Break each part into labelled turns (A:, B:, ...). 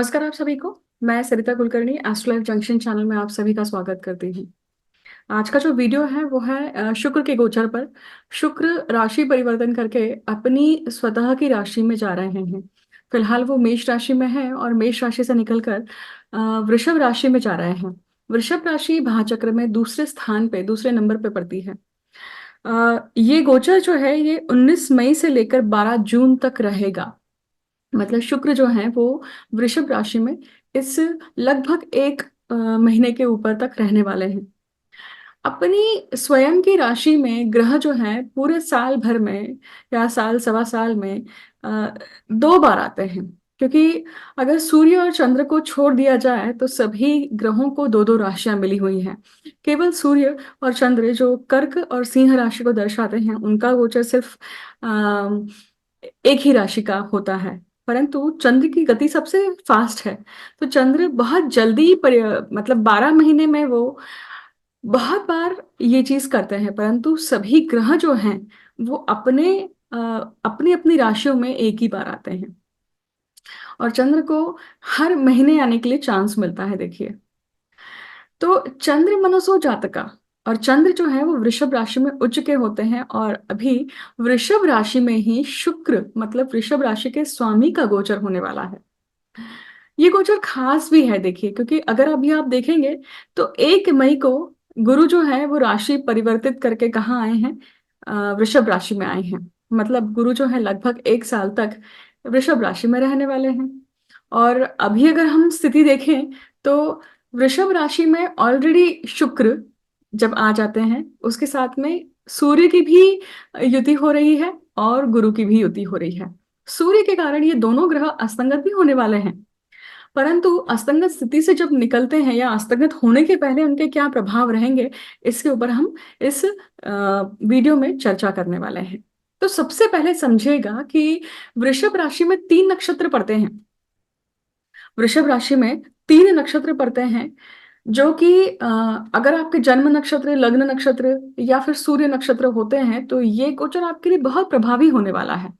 A: नमस्कार आप सभी को। मैं Sarita Kulkarni astro life junction channel में आप सभी का स्वागत करती हूँ। आज का जो वीडियो है वो है शुक्र के गोचर पर। शुक्र राशि परिवर्तन करके अपनी स्वतः की राशि में जा रहे हैं। फिलहाल वो मेष राशि में है और मेष राशि से निकलकर वृषभ राशि में जा रहे हैं। वृषभ राशि भाचक्र में दूसरे स्थान पे दूसरे नंबर पे पड़ती है। ये गोचर जो है ये 19 मई से लेकर 12 जून तक रहेगा। मतलब शुक्र जो है वो वृषभ राशि में इस लगभग एक महीने के ऊपर तक रहने वाले हैं। अपनी स्वयं की राशि में ग्रह जो है पूरे साल भर में या साल सवा साल में अ, 2 बार आते हैं। क्योंकि अगर सूर्य और चंद्र को छोड़ दिया जाए तो सभी ग्रहों को दो दो राशियां मिली हुई हैं। केवल सूर्य और चंद्र जो कर्क और सिंह राशि को दर्शाते हैं उनका गोचर सिर्फ एक ही राशि का होता है। परंतु चंद्र की गति सबसे फास्ट है। तो चंद्र बहुत जल्दी मतलब 12 महीने में वो बहुत बार ये चीज करते हैं। परंतु सभी ग्रह जो हैं वो अपनी अपनी राशियों में एक ही बार आते हैं। और चंद्र को हर महीने आने के लिए चांस मिलता है। देखिए, तो चंद्र मनसो जातका और चंद्र जो है वो वृषभ राशि में उच्च के होते हैं। और अभी वृषभ राशि में ही शुक्र मतलब वृषभ राशि के स्वामी का गोचर होने वाला है। ये गोचर खास भी है देखिए, क्योंकि अगर अभी आप देखेंगे तो 1 मई को गुरु जो है वो राशि परिवर्तित करके कहाँ आए हैं, वृषभ राशि में आए हैं। मतलब गुरु जो है लगभग 1 साल तक वृषभ राशि में रहने वाले हैं। और अभी अगर हम स्थिति देखें तो वृषभ राशि में ऑलरेडी शुक्र जब आ जाते हैं उसके साथ में सूर्य की भी युति हो रही है और गुरु की भी युति हो रही है। सूर्य के कारण ये दोनों ग्रह अस्तंगत भी होने वाले हैं। परंतु अस्तंगत स्थिति से जब निकलते हैं या अस्तंगत होने के पहले उनके क्या प्रभाव रहेंगे, इसके ऊपर हम इस वीडियो में चर्चा करने वाले हैं। तो सबसे पहले समझिएगा कि वृषभ राशि में 3 नक्षत्र पड़ते हैं। वृषभ राशि में 3 नक्षत्र पड़ते हैं जो कि अगर आपके जन्म नक्षत्र, लग्न नक्षत्र या फिर सूर्य नक्षत्र होते हैं तो ये गोचर आपके लिए बहुत प्रभावी होने वाला है।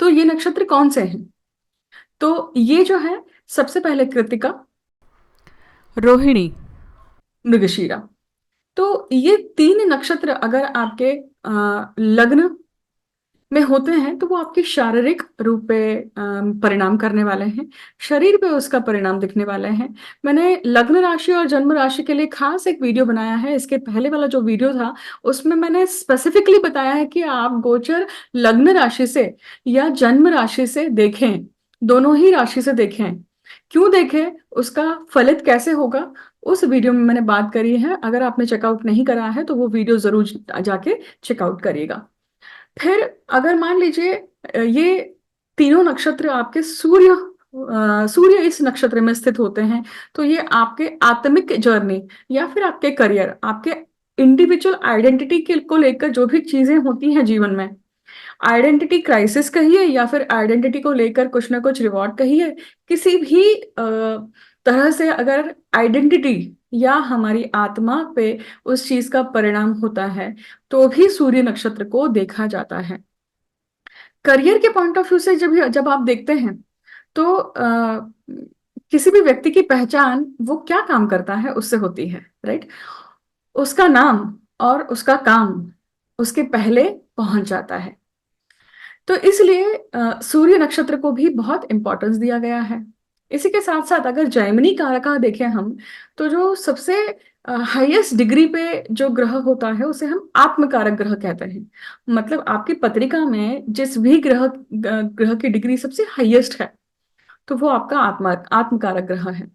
A: तो ये नक्षत्र कौन से हैं? तो ये जो है सबसे पहले कृतिका,
B: रोहिणी।
A: मृगशीरा। तो ये 3 नक्षत्र अगर आपके लग्न में होते हैं तो वो आपके शारीरिक रूप पे परिणाम करने वाले हैं। शरीर पे उसका परिणाम दिखने वाले हैं। मैंने लग्न राशि और जन्म राशि के लिए खास एक वीडियो बनाया है। इसके पहले वाला जो वीडियो था उसमें मैंने स्पेसिफिकली बताया है कि आप गोचर लग्न राशि से या जन्म राशि से देखें, दोनों ही राशि से देखें। क्यों देखें, उसका फलित कैसे होगा, उस वीडियो में मैंने बात करी है। अगर आपने चेकआउट नहीं करा है तो वो वीडियो जरूर जाके चेकआउट करिएगा। फिर अगर मान लीजिए ये तीनों नक्षत्र आपके सूर्य इस नक्षत्र में स्थित होते हैं तो ये आपके आत्मिक जर्नी या फिर आपके करियर, आपके इंडिविजुअल आइडेंटिटी के को लेकर जो भी चीजें होती हैं जीवन में, आइडेंटिटी क्राइसिस कहिए या फिर आइडेंटिटी को लेकर कुछ ना कुछ रिवॉर्ड कहिए, किसी भी तरह से अगर आइडेंटिटी या हमारी आत्मा पे उस चीज का परिणाम होता है तो भी सूर्य नक्षत्र को देखा जाता है। करियर के पॉइंट ऑफ व्यू से जब जब आप देखते हैं तो किसी भी व्यक्ति की पहचान वो क्या काम करता है उससे होती है, राइट। उसका नाम और उसका काम उसके पहले पहुंच जाता है। तो इसलिए सूर्य नक्षत्र को भी बहुत इंपॉर्टेंस दिया गया है। इसी के साथ साथ अगर जैमिनी कारका देखें हम तो जो सबसे हाईएस्ट डिग्री पे जो ग्रह होता है उसे हम आत्मकारक ग्रह कहते हैं। मतलब आपकी पत्रिका में जिस भी ग्रह की डिग्री सबसे हाईएस्ट है तो वो आपका आत्मकारक ग्रह है।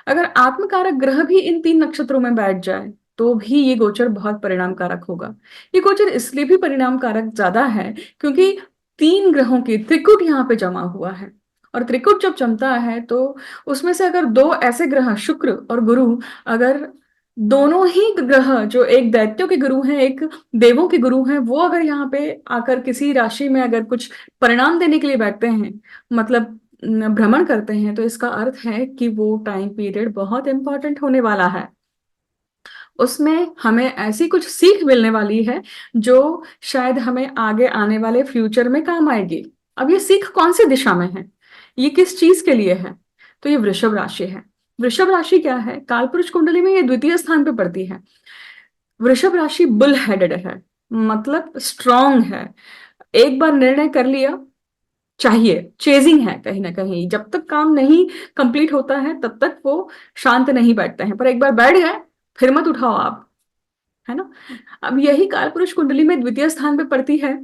A: अगर आत्मकारक ग्रह भी इन 3 नक्षत्रों में बैठ जाए तो भी ये गोचर बहुत परिणामकारक होगा। ये गोचर इसलिए भी परिणामकारक ज्यादा है क्योंकि 3 ग्रहों की त्रिकूट यहाँ पे जमा हुआ है। और त्रिकूट जब जमता है तो उसमें से अगर दो ऐसे ग्रह शुक्र और गुरु, अगर दोनों ही ग्रह जो एक दैत्यों के गुरु हैं एक देवों के गुरु हैं, वो अगर यहाँ पे आकर किसी राशि में अगर कुछ परिणाम देने के लिए बैठते हैं, मतलब भ्रमण करते हैं, तो इसका अर्थ है कि वो टाइम पीरियड बहुत इंपॉर्टेंट होने वाला है। उसमें हमें ऐसी कुछ सीख मिलने वाली है जो शायद हमें आगे आने वाले फ्यूचर में काम आएगी। अब ये सीख कौन सी दिशा में है, ये किस चीज के लिए है, तो ये वृषभ राशि है। वृषभ राशि क्या है, कालपुरुष कुंडली में ये द्वितीय स्थान पे पड़ती है। वृषभ राशि बुल हेडेड है, मतलब स्ट्रांग है। एक बार निर्णय कर लिया, चाहिए, चेजिंग है कहीं ना कहीं, जब तक काम नहीं कंप्लीट होता है तब तक वो शांत नहीं बैठते हैं, पर एक बार बैठ गए फिर मत उठाओ आप, है ना। अब यही कालपुरुष कुंडली में द्वितीय स्थान पे पड़ती है,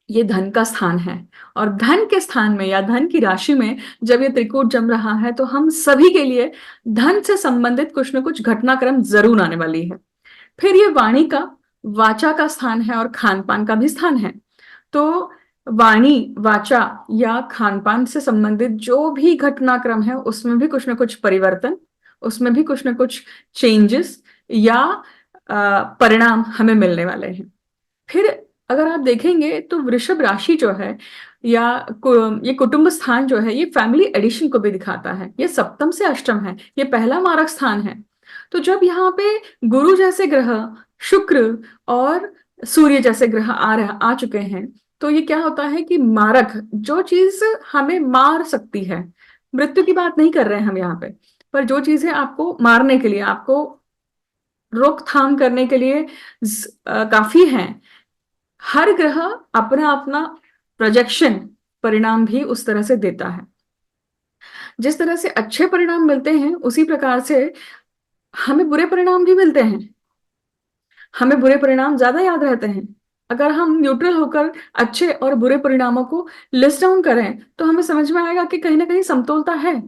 A: ये धन का स्थान है। और धन के स्थान में या धन की राशि में जब ये त्रिकूट जम रहा है तो हम सभी के लिए धन से संबंधित कुछ न कुछ घटनाक्रम जरूर आने वाली है। फिर ये वाणी का, वाचा का स्थान है और खान पान का भी स्थान है। तो वाणी, वाचा या खान पान से संबंधित जो भी घटनाक्रम है उसमें भी कुछ ना कुछ परिवर्तन, उसमें भी कुछ ना कुछ चेंजेस या परिणाम हमें मिलने वाले हैं। फिर अगर आप देखेंगे तो वृषभ राशि जो है या ये कुटुंब स्थान जो है, ये फैमिली एडिशन को भी दिखाता है। ये सप्तम से अष्टम है, ये पहला मारक स्थान है। तो जब यहाँ पे गुरु जैसे ग्रह, शुक्र और सूर्य जैसे ग्रह आ चुके हैं, तो ये क्या होता है कि मारक, जो चीज हमें मार सकती है, मृत्यु की बात नहीं कर रहे हैं हम यहाँ पे, पर जो चीजें आपको मारने के लिए, आपको रोकथाम करने के लिए काफी हैं, हर ग्रह अपना अपना प्रोजेक्शन परिणाम भी उस तरह से देता है। जिस तरह से अच्छे परिणाम मिलते हैं उसी प्रकार से हमें बुरे परिणाम भी मिलते हैं। हमें बुरे परिणाम ज्यादा याद रहते हैं। अगर हम न्यूट्रल होकर अच्छे और बुरे परिणामों को लिस्ट डाउन करें तो हमें समझ में आएगा कि कहीं ना कहीं समतोलता है।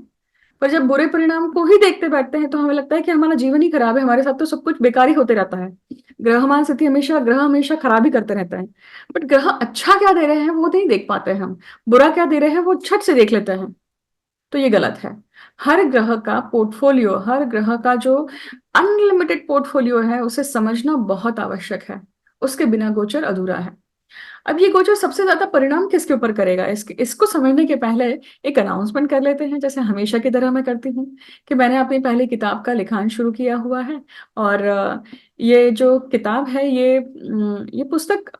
A: पर जब बुरे परिणाम को ही देखते बैठते हैं तो हमें लगता है कि हमारा जीवन ही खराब है, हमारे साथ तो सब कुछ बेकार ही होते रहता है। ग्रहमान स्थिति हमेशा, ग्रह हमेशा खराब ही करते रहता है। बट ग्रह अच्छा क्या दे रहे हैं वो नहीं देख पाते हैं हम, बुरा क्या दे रहे हैं वो छट से देख लेते हैं। तो ये गलत है। हर ग्रह का पोर्टफोलियो, हर ग्रह का जो अनलिमिटेड पोर्टफोलियो है उसे समझना बहुत आवश्यक है। उसके बिना गोचर अधूरा है। अब ये गोचर सबसे ज्यादा परिणाम किसके ऊपर करेगा, इसको समझने के पहले एक अनाउंसमेंट कर लेते हैं, जैसे हमेशा की तरह मैं करती हूँ कि मैंने अपनी पहली किताब का लिखान शुरू किया हुआ है। और ये जो किताब है, ये पुस्तक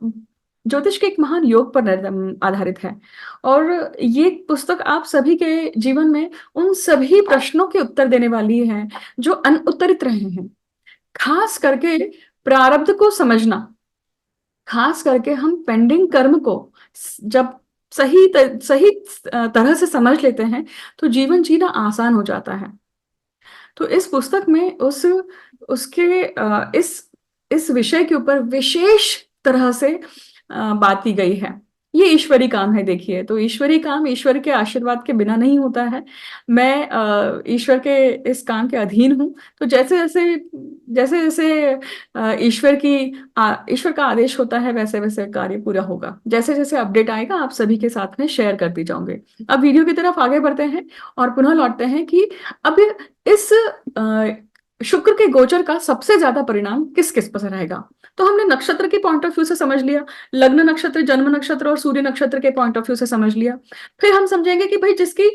A: ज्योतिष के एक महान योग पर आधारित है। और ये पुस्तक आप सभी के जीवन में उन सभी प्रश्नों के उत्तर देने वाली है जो अनुत्तरित रहे हैं। खास करके प्रारब्ध को समझना, खास करके हम पेंडिंग कर्म को जब सही तरह से समझ लेते हैं तो जीवन जीना आसान हो जाता है। तो इस पुस्तक में उसके इस विषय के ऊपर विशेष तरह से बात की गई है। ये ईश्वरी काम है, देखिए, तो ईश्वरी काम ईश्वर के आशीर्वाद के बिना नहीं होता है। मैं ईश्वर के इस काम के अधीन हूँ। तो जैसे जैसे जैसे जैसे ईश्वर का आदेश होता है वैसे वैसे कार्य पूरा होगा। जैसे जैसे अपडेट आएगा आप सभी के साथ में शेयर करती जाऊंगे। अब वीडियो की तरफ आगे बढ़ते हैं और पुनः लौटते हैं कि अब इस शुक्र के गोचर का सबसे ज्यादा परिणाम किस किस पर रहेगा। तो हमने नक्षत्र के पॉइंट ऑफ व्यू से समझ लिया, लग्न नक्षत्र, जन्म नक्षत्र और सूर्य नक्षत्र के पॉइंट ऑफ व्यू से समझ लिया। फिर हम समझेंगे कि भाई जिसकी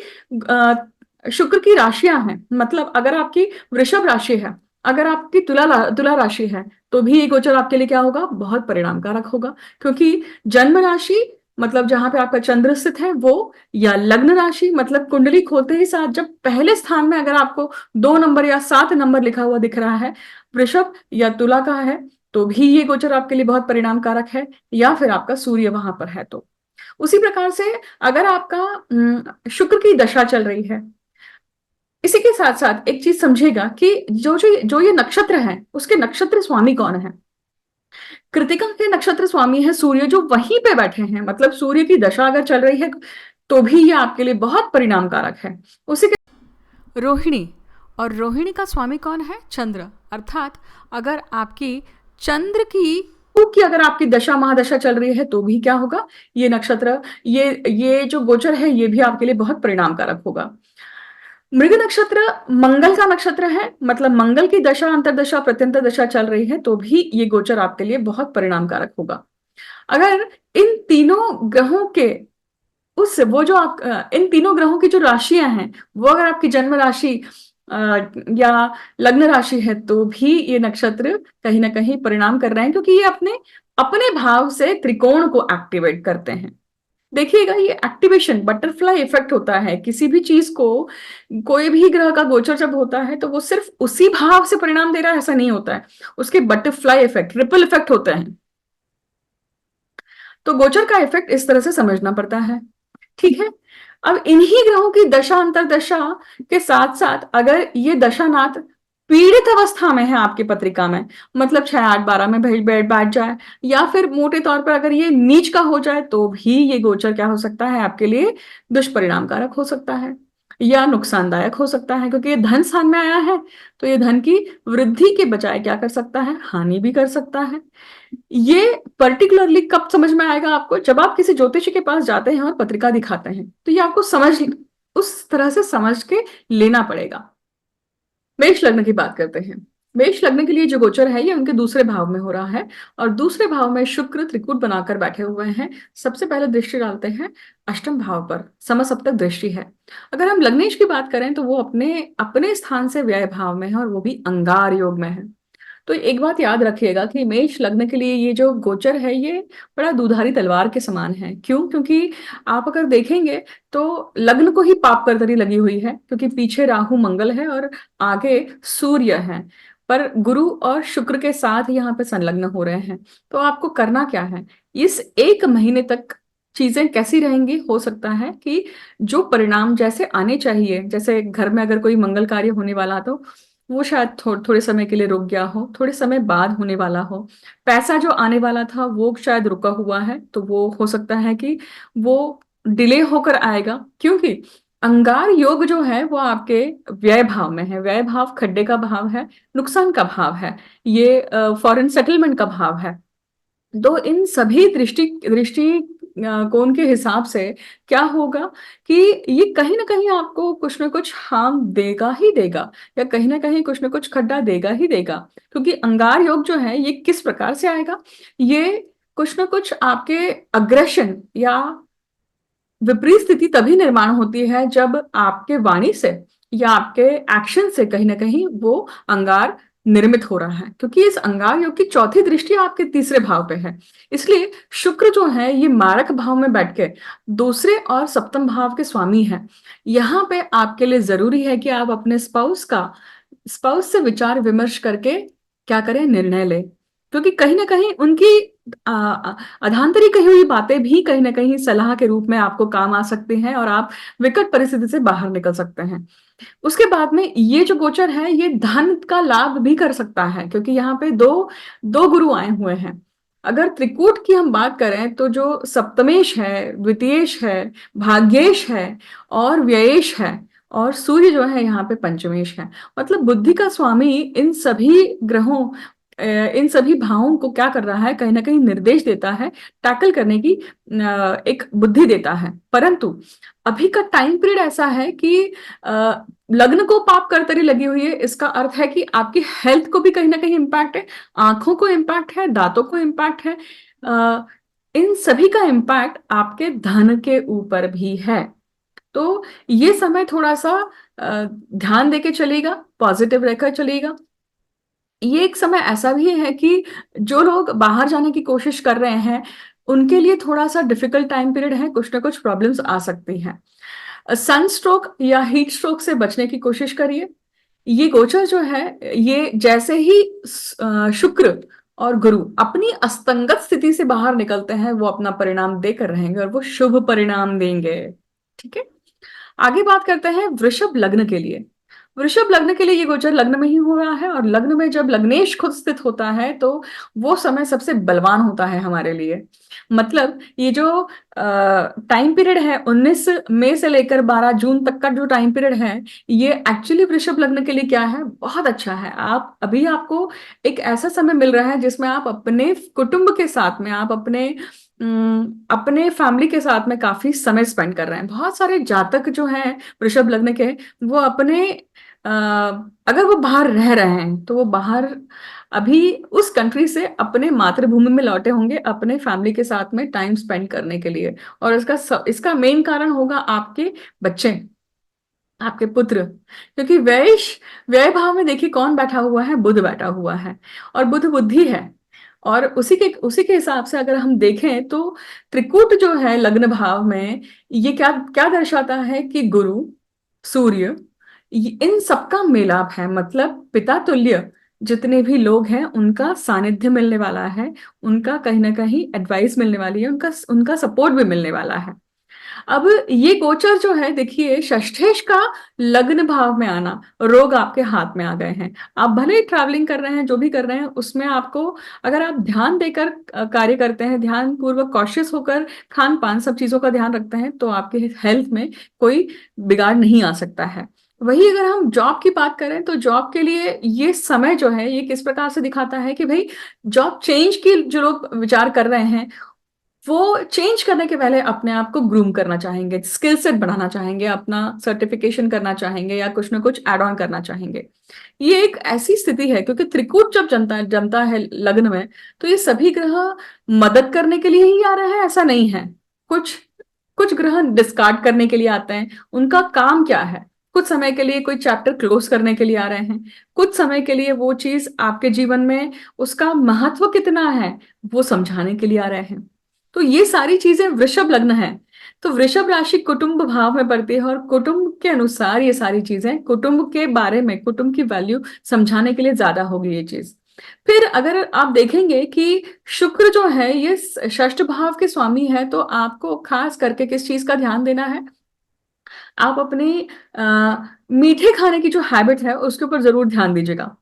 A: शुक्र की राशियां हैं, मतलब अगर आपकी वृषभ राशि है, अगर आपकी तुला राशि है, तो भी ये गोचर आपके लिए क्या होगा, बहुत परिणाम कारक होगा। क्योंकि जन्म राशि मतलब जहां पे आपका चंद्र स्थित है वो, या लग्न राशि मतलब कुंडली खोलते ही साथ जब पहले स्थान में अगर आपको 2 नंबर या 7 नंबर लिखा हुआ दिख रहा है, वृषभ या तुला का है, तो भी ये गोचर आपके लिए बहुत परिणाम कारक है। या फिर आपका सूर्य वहां पर है तो उसी प्रकार से अगर आपका शुक्र की दशा चल रही है, इसी के साथ साथ एक चीज समझेगा कि जो ये नक्षत्र है उसके नक्षत्र स्वामी कौन है। कृतिका के नक्षत्र स्वामी है सूर्य, जो वहीं पे बैठे हैं, मतलब सूर्य की दशा अगर चल रही है तो भी ये आपके लिए बहुत परिणाम कारक है। उसी के
B: रोहिणी, और रोहिणी का स्वामी कौन है, चंद्र। अर्थात अगर आपकी चंद्र की
A: अगर आपकी दशा महादशा चल रही है तो भी क्या होगा, ये नक्षत्र, ये जो गोचर है ये भी आपके लिए बहुत परिणाम कारक होगा। मृग नक्षत्र मंगल का नक्षत्र है, मतलब मंगल की दशा, अंतरदशा, प्रत्यंतर दशा चल रही है तो भी ये गोचर आपके लिए बहुत परिणाम कारक होगा। अगर इन तीनों ग्रहों के इन तीनों ग्रहों की जो राशियां हैं वो अगर आपकी जन्म राशि या लग्न राशि है तो भी ये नक्षत्र कहीं ना कहीं परिणाम कर रहे हैं, क्योंकि ये अपने अपने भाव से त्रिकोण को एक्टिवेट करते हैं। देखिएगा ये एक्टिवेशन बटरफ्लाई इफेक्ट होता है किसी भी चीज को। कोई भी ग्रह का गोचर जब होता है तो वो सिर्फ उसी भाव से परिणाम दे रहा है ऐसा नहीं होता है, उसके बटरफ्लाई इफेक्ट, रिपल इफेक्ट होते हैं। तो गोचर का इफेक्ट इस तरह से समझना पड़ता है। ठीक है। अब इन्हीं ग्रहों की दशा अंतरदशा के साथ साथ अगर ये दशानाथ पीड़ित अवस्था में है आपकी पत्रिका में, मतलब 6 8 12 में बैठ जाए, या फिर मोटे तौर पर अगर ये नीच का हो जाए, तो भी ये गोचर क्या हो सकता है आपके लिए, दुष्परिणामकारक हो सकता है या नुकसानदायक हो सकता है, क्योंकि ये धन स्थान में आया है। तो ये धन की वृद्धि के बजाय क्या कर सकता है, हानि भी कर सकता है। ये पर्टिकुलरली कब समझ में आएगा आपको, जब आप किसी ज्योतिषी के पास जाते हैं और पत्रिका दिखाते हैं, तो ये आपको समझ, उस तरह से समझ के लेना पड़ेगा। मेष लग्न की बात करते हैं। मेष लग्न के लिए जो गोचर है ये उनके दूसरे भाव में हो रहा है, और दूसरे भाव में शुक्र त्रिकूट बनाकर बैठे हुए हैं। सबसे पहले दृष्टि डालते हैं अष्टम भाव पर, समसप्तक दृष्टि है। अगर हम लग्नेश की बात करें तो वो अपने अपने स्थान से व्यय भाव में है, और वो भी अंगार योग में है। तो एक बात याद रखिएगा कि मेष लग्न के लिए ये जो गोचर है ये बड़ा दुधारी तलवार के समान है। क्यों? क्योंकि आप अगर देखेंगे तो लग्न को ही पाप करतरी लगी हुई है, क्योंकि पीछे राहु मंगल है और आगे सूर्य है, पर गुरु और शुक्र के साथ यहाँ पे संलग्न हो रहे हैं। तो आपको करना क्या है, इस 1 महीने तक चीजें कैसी रहेंगी, हो सकता है कि जो परिणाम जैसे आने चाहिए, जैसे घर में अगर कोई मंगल कार्य होने वाला तो वो शायद थोड़े समय के लिए रुक गया हो, थोड़े समय बाद होने वाला हो। पैसा जो आने वाला था वो शायद रुका हुआ है, तो वो हो सकता है कि वो डिले होकर आएगा, क्योंकि अंगार योग जो है वो आपके व्यय भाव में है। व्यय भाव खड्डे का भाव है, नुकसान का भाव है, ये फॉरेन सेटलमेंट का भाव है। तो इन सभी दृष्टि दृष्टि कोण के हिसाब से क्या होगा कि ये कहीं ना कहीं आपको कुछ ना कुछ हार्म देगा ही देगा, या कहीं ना कहीं कुछ ना कुछ खड्डा देगा ही देगा। क्योंकि अंगार योग जो है ये किस प्रकार से आएगा, ये कुछ ना कुछ आपके अग्रेशन या विपरीत स्थिति तभी निर्माण होती है जब आपके वाणी से या आपके एक्शन से कहीं ना कहीं वो अंगार निर्मित हो रहा है, क्योंकि इस अंगार योग की चौथी दृष्टि आपके तीसरे भाव पे है। इसलिए शुक्र जो है ये मारक भाव में बैठ के दूसरे और सप्तम भाव के स्वामी है। यहाँ पे आपके लिए जरूरी है कि आप अपने स्पाउस से विचार विमर्श करके क्या करें, निर्णय ले, क्योंकि कहीं ना कहीं उनकी अधांतरी कही हुई बातें भी कहीं ना कहीं सलाह के रूप में आपको काम आ सकती हैं, और आप विकट परिस्थिति से बाहर निकल सकते हैं। उसके बाद में ये जो गोचर है ये धन का लाभ भी कर सकता है, क्योंकि यहाँ पे दो दो गुरु आए हुए हैं। अगर त्रिकूट की हम बात करें तो जो सप्तमेश है, द्वितीयेश है, भाग्येश है और व्ययेश है, और सूर्य जो है यहाँ पे पंचमेश है। मतलब बुद्धि का स्वामी इन सभी ग्रहों, इन सभी भावों को क्या कर रहा है, कहीं ना कहीं निर्देश देता है, टैकल करने की एक बुद्धि देता है। परंतु अभी का टाइम पीरियड ऐसा है कि लग्न को पाप करतरी लगी हुई है, इसका अर्थ है कि आपकी हेल्थ को भी कहीं ना कहीं इम्पैक्ट है, आंखों को इम्पैक्ट है, दांतों को इम्पैक्ट है, इन सभी का इम्पैक्ट आपके धन के ऊपर भी है। तो ये समय थोड़ा सा ध्यान देके चलेगा, पॉजिटिव रहकर चलेगा। ये एक समय ऐसा भी है कि जो लोग बाहर जाने की कोशिश कर रहे हैं उनके लिए थोड़ा सा डिफिकल्ट टाइम पीरियड है, कुछ ना कुछ प्रॉब्लम्स आ सकती हैं। सन स्ट्रोक या हीट स्ट्रोक से बचने की कोशिश करिए। ये गोचर जो है ये जैसे ही शुक्र और गुरु अपनी अस्तंगत स्थिति से बाहर निकलते हैं वो अपना परिणाम देकर रहेंगे, और वो शुभ परिणाम देंगे। ठीक है। आगे बात करते हैं वृषभ लग्न के लिए। वृषभ लग्न के लिए ये गोचर लग्न में ही हो रहा है, और लग्न में जब लग्नेश खुद स्थित होता है तो वो समय सबसे बलवान होता है हमारे लिए। मतलब ये जो टाइम पीरियड है 19 मई से लेकर 12 जून तक का जो टाइम पीरियड है, ये एक्चुअली वृषभ लग्न के लिए क्या है, बहुत अच्छा है। आप अभी आपको एक ऐसा समय मिल रहा है जिसमें आप अपने कुटुंब के साथ में, आप अपने फैमिली के साथ में काफी समय स्पेंड कर रहे हैं। बहुत सारे जातक जो हैं वृषभ लग्न के, वो अपने अगर वो बाहर रह रहे हैं तो वो बाहर अभी उस कंट्री से अपने मातृभूमि में लौटे होंगे अपने फैमिली के साथ में टाइम स्पेंड करने के लिए। और इसका मेन कारण होगा आपके बच्चे, आपके पुत्र, क्योंकि व्यय भाव में देखिए कौन बैठा हुआ है, बुध बैठा हुआ है, और बुध बुद्धि है। और उसी के हिसाब से अगर हम देखें तो त्रिकूट जो है लग्न भाव में, ये क्या क्या दर्शाता है कि गुरु, सूर्य, इन सबका मेलाप है। मतलब पिता तुल्य जितने भी लोग हैं उनका सानिध्य मिलने वाला है, उनका कहीं ना कहीं एडवाइस मिलने वाली है, उनका उनका सपोर्ट भी मिलने वाला है। अब ये गोचर जो है देखिए, षष्ठेश का लग्न भाव में आना, रोग आपके हाथ में आ गए हैं। आप भले ही ट्रैवलिंग कर रहे हैं, जो भी कर रहे हैं उसमें आपको, अगर आप ध्यान देकर कार्य करते हैं, ध्यान पूर्वक कॉशियस होकर खान पान सब चीजों का ध्यान रखते हैं, तो आपके हेल्थ में कोई बिगाड़ नहीं आ सकता है। वही अगर हम जॉब की बात करें तो जॉब के लिए ये समय जो है ये किस प्रकार से दिखाता है कि भाई जॉब चेंज की जो लोग विचार कर रहे हैं, वो चेंज करने के पहले अपने आप को ग्रूम करना चाहेंगे, स्किल सेट बढ़ाना चाहेंगे, अपना सर्टिफिकेशन करना चाहेंगे या कुछ ना कुछ एड ऑन करना चाहेंगे। ये एक ऐसी स्थिति है क्योंकि त्रिकूट जब जमता है लग्न में, तो ये सभी ग्रह मदद करने के लिए ही आ रहे हैं ऐसा नहीं है। कुछ कुछ ग्रह डिस्कार्ड करने के लिए आते हैं। उनका काम क्या है? कुछ समय के लिए कोई चैप्टर क्लोज करने के लिए आ रहे हैं, कुछ समय के लिए वो चीज आपके जीवन में उसका महत्व कितना है वो समझाने के लिए आ रहे हैं। तो ये सारी चीजें वृषभ लग्न है, तो वृषभ राशि कुटुंब भाव में पड़ती है और कुटुंब के अनुसार ये सारी चीजें, कुटुंब के बारे में, कुटुंब की वैल्यू समझाने के लिए ज्यादा होगी ये चीज। फिर अगर आप देखेंगे कि शुक्र जो है ये षष्ठ भाव के स्वामी है, तो आपको खास करके किस चीज का ध्यान देना है? आप अपने मीठे खाने की जो हैबिट है उसके ऊपर जरूर ध्यान दीजिएगा।